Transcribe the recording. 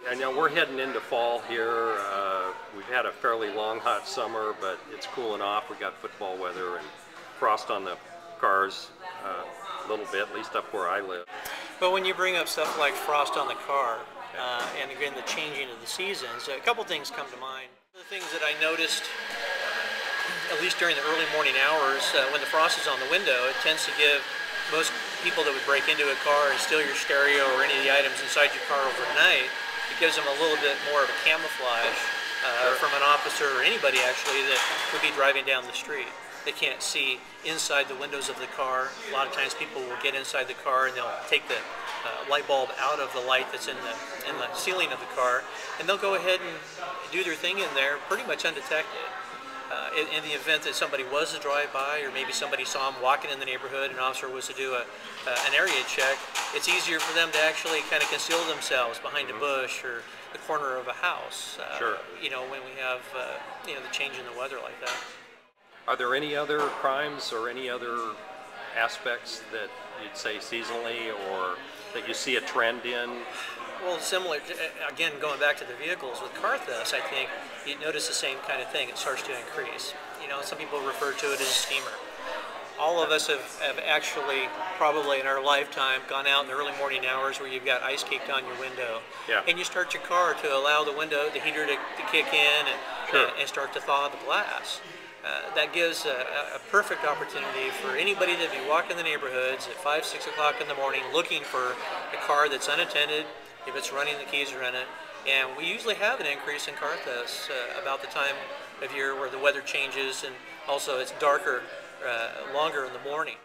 And now we're heading into fall here. We've had a fairly long, hot summer, but it's cooling off. We got football weather and frost on the cars a little bit, at least up where I live. But when you bring up stuff like frost on the car, and again the changing of the seasons, a couple things come to mind. The things that I noticed, at least during the early morning hours, when the frost is on the window, it tends to give most people that would break into a car and steal your stereo or any of the items inside your car overnight, it gives them a little bit more of a camouflage from an officer or anybody actually that would be driving down the street. They can't see inside the windows of the car. A lot of times people will get inside the car and they'll take the light bulb out of the light that's in the ceiling of the car, and they'll go ahead and do their thing in there pretty much undetected. In the event that somebody was to drive by, or maybe somebody saw them walking in the neighborhood, an officer was to do an area check, it's easier for them to actually kind of conceal themselves behind a bush or the corner of a house. Sure. You know, when we have the change in the weather like that. Are there any other crimes or any other aspects that you'd say seasonally or that you see a trend in? Well, similar, again, going back to the vehicles, with car thefts, I think you notice the same kind of thing. It starts to increase. You know, some people refer to it as a steamer. All of us have actually, probably in our lifetime, gone out in the early morning hours where you've got ice caked on your window. Yeah. And you start your car to allow the heater to kick in and start to thaw the glass. That gives a perfect opportunity for anybody to be walking the neighborhoods at 5, 6 o'clock in the morning looking for a car that's unattended, if it's running, the keys are in it. And we usually have an increase in car thefts about the time of year where the weather changes, and also it's darker, longer in the morning.